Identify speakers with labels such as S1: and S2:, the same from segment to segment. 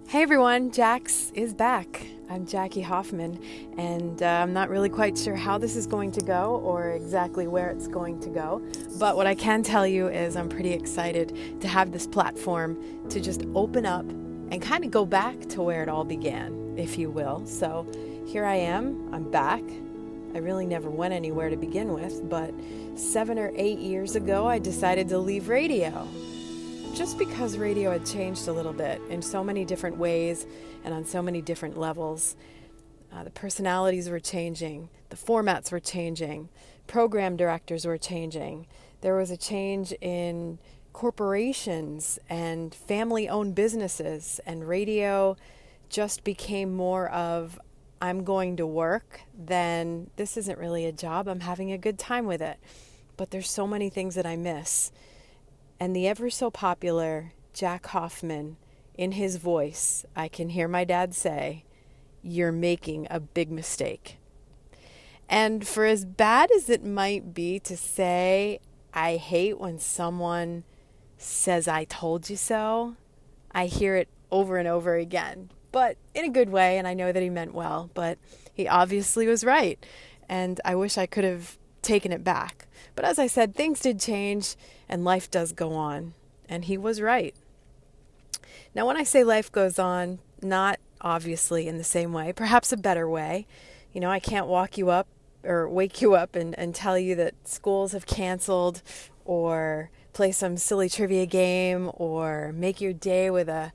S1: Hey everyone, Jax is back. I'm Jackie Hoffman, and I'm not really quite sure how this is going to go or exactly where it's going to go. But what I can tell you is I'm pretty excited to have this platform to just open up and kind of go back to where it all began, if you will. So here I am, I'm back. I really never went anywhere to begin with, but 7 or 8 years ago, I decided to leave radio. Just because radio had changed a little bit in so many different ways and on so many different levels. The personalities were changing, the formats were changing, program directors were changing. There was a change in corporations and family-owned businesses, and radio just became more of, I'm going to work, than this isn't really a job, I'm having a good time with it. But there's so many things that I miss. And the ever so popular Jack Hoffman, in his voice, I can hear my dad say, "You're making a big mistake." And for as bad as it might be to say, I hate when someone says, "I told you so," I hear it over and over again, but in a good way, and I know that he meant well, but he obviously was right. And I wish I could have taken it back. But as I said, things did change and life does go on. And he was right. Now, when I say life goes on, not obviously in the same way, perhaps a better way. You know, I can't walk you up or wake you up and tell you that schools have canceled, or play some silly trivia game, or make your day with a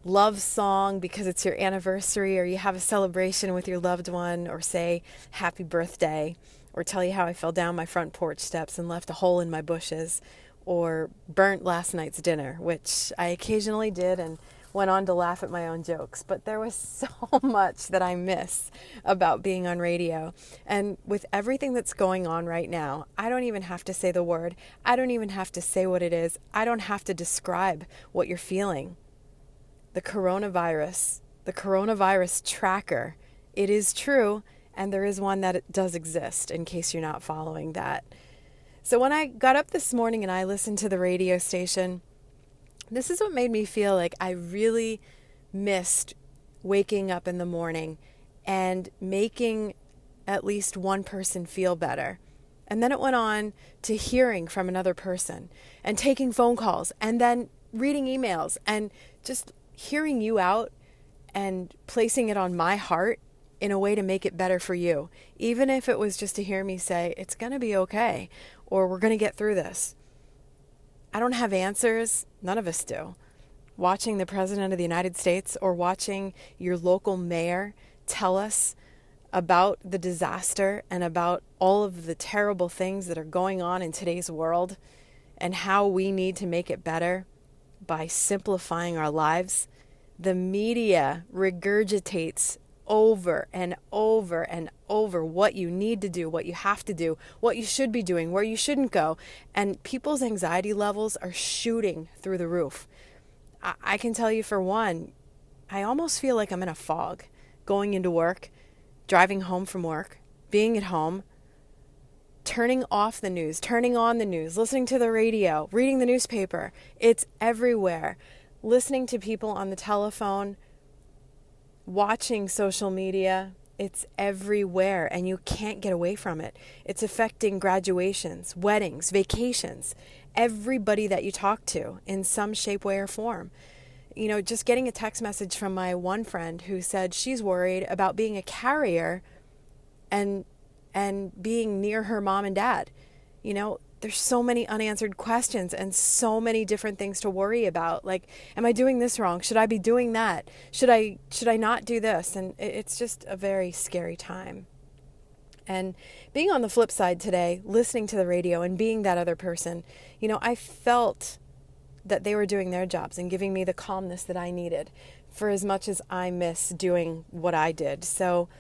S1: love song because it's your anniversary or you have a celebration with your loved one, or say happy birthday, or tell you how I fell down my front porch steps and left a hole in my bushes, or burnt last night's dinner, which I occasionally did and went on to laugh at my own jokes. But there was so much that I miss about being on radio. And with everything that's going on right now, I don't even have to say the word. I don't even have to say what it is. I don't have to describe what you're feeling. The coronavirus tracker, it is true. And there is one that does exist, in case you're not following that. So when I got up this morning and I listened to the radio station, this is what made me feel like I really missed waking up in the morning and making at least one person feel better. And then it went on to hearing from another person and taking phone calls and then reading emails and just hearing you out and placing it on my heart in a way to make it better for you. Even if it was just to hear me say, it's going to be okay, or we're going to get through this. I don't have answers. None of us do. Watching the President of the United States or watching your local mayor tell us about the disaster and about all of the terrible things that are going on in today's world and how we need to make it better by simplifying our lives. The media regurgitates over and over and over what you need to do, what you have to do, what you should be doing, where you shouldn't go. And people's anxiety levels are shooting through the roof. I can tell you, for one, I almost feel like I'm in a fog going into work, driving home from work, being at home, turning off the news, turning on the news, listening to the radio, reading the newspaper. It's everywhere. Listening to people on the telephone, watching social media, it's everywhere, and you can't get away from it. It's affecting graduations, weddings, vacations, everybody that you talk to in some shape, way, or form. You know, just getting a text message from my one friend who said she's worried about being a carrier and being near her mom and dad. You know, there's so many unanswered questions and so many different things to worry about. Like, am I doing this wrong? Should I be doing that? Should I not do this? And it's just a very scary time. And being on the flip side today, listening to the radio and being that other person, you know, I felt that they were doing their jobs and giving me the calmness that I needed, for as much as I miss doing what I did. So,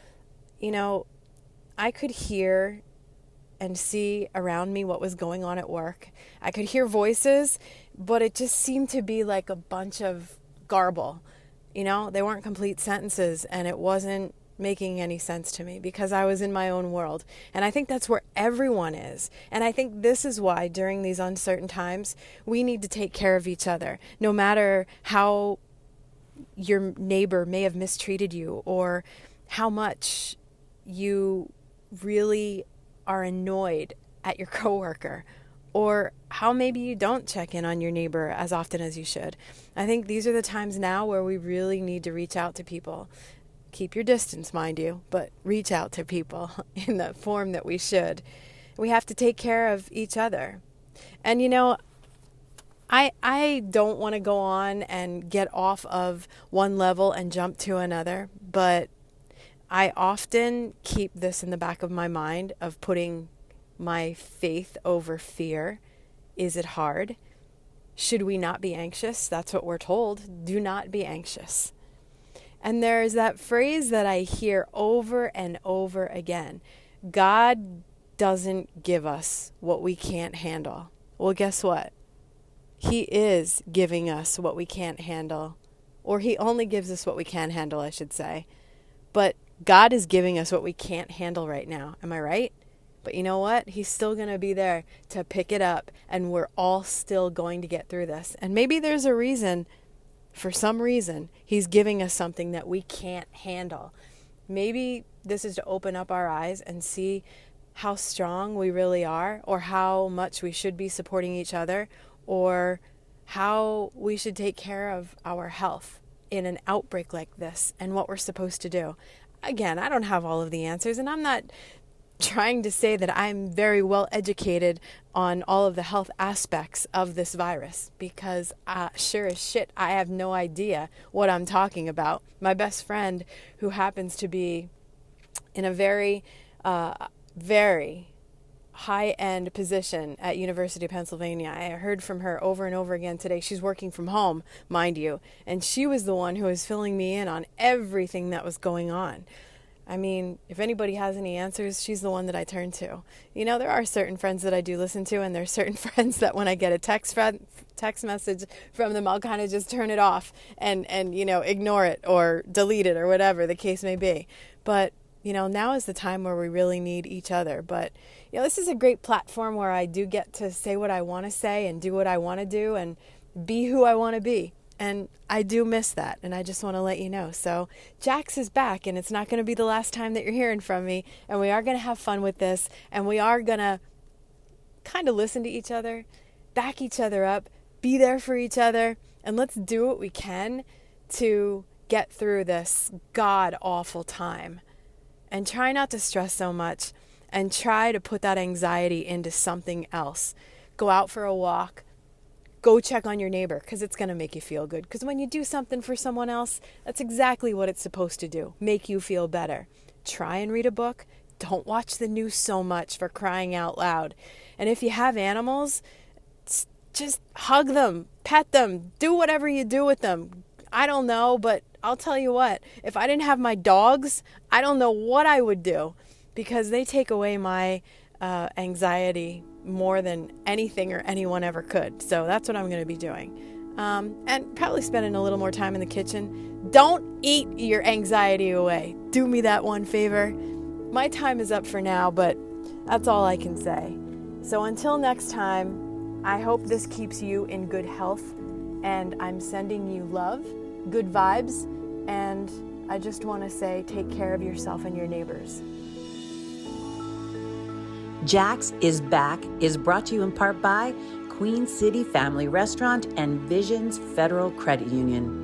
S1: you know, I could hear and see around me what was going on at work. I could hear voices, but it just seemed to be like a bunch of garble. You know, they weren't complete sentences, and it wasn't making any sense to me because I was in my own world. And I think that's where everyone is. And I think this is why during these uncertain times, we need to take care of each other, no matter how your neighbor may have mistreated you, or how much you really are annoyed at your coworker, or how maybe you don't check in on your neighbor as often as you should. I think these are the times now where we really need to reach out to people. Keep your distance, mind you, but reach out to people in the form that we should. We have to take care of each other. And I don't want to go on and get off of one level and jump to another, but I often keep this in the back of my mind of putting my faith over fear. Is it hard? Should we not be anxious? That's what we're told. Do not be anxious. And there is that phrase that I hear over and over again. God doesn't give us what we can't handle. Well, guess what? He is giving us what we can't handle. Or he only gives us what we can handle, I should say. But God is giving us what we can't handle right now. Am I right? But you know what? He's still going to be there to pick it up, and we're all still going to get through this. And maybe there's a reason, for some reason, he's giving us something that we can't handle. Maybe this is to open up our eyes and see how strong we really are, or how much we should be supporting each other, or how we should take care of our health in an outbreak like this, and what we're supposed to do. Again, I don't have all of the answers, and I'm not trying to say that I'm very well educated on all of the health aspects of this virus, because sure as shit, I have no idea what I'm talking about. My best friend, who happens to be in a very high-end position at University of Pennsylvania, I heard from her over and over again today. She's working from home, mind you, and she was the one who was filling me in on everything that was going on. I mean, if anybody has any answers, she's the one that I turn to. There are certain friends that I do listen to, and there's certain friends that when I get a text message from them, I'll kind of just turn it off and ignore it or delete it or whatever the case may be. But now is the time where we really need each other. But this is a great platform where I do get to say what I want to say and do what I want to do and be who I want to be. And I do miss that, and I just want to let you know. So Jax is back, and it's not going to be the last time that you're hearing from me, and we are going to have fun with this, and we are going to kind of listen to each other, back each other up, be there for each other, and let's do what we can to get through this god-awful time. And try not to stress so much, and try to put that anxiety into something else. Go out for a walk. Go check on your neighbor, because it's going to make you feel good. Because when you do something for someone else, that's exactly what it's supposed to do. Make you feel better. Try and read a book. Don't watch the news so much, for crying out loud. And if you have animals, just hug them, pet them, do whatever you do with them. I don't know, but I'll tell you what, if I didn't have my dogs, I don't know what I would do, because they take away my anxiety more than anything or anyone ever could. So that's what I'm going to be doing. And probably spending a little more time in the kitchen. Don't eat your anxiety away. Do me that one favor. My time is up for now, but that's all I can say. So until next time, I hope this keeps you in good health, and I'm sending you love, good vibes, and I just want to say, take care of yourself and your neighbors.
S2: Jax is Back is brought to you in part by Queen City Family Restaurant and Visions Federal Credit Union.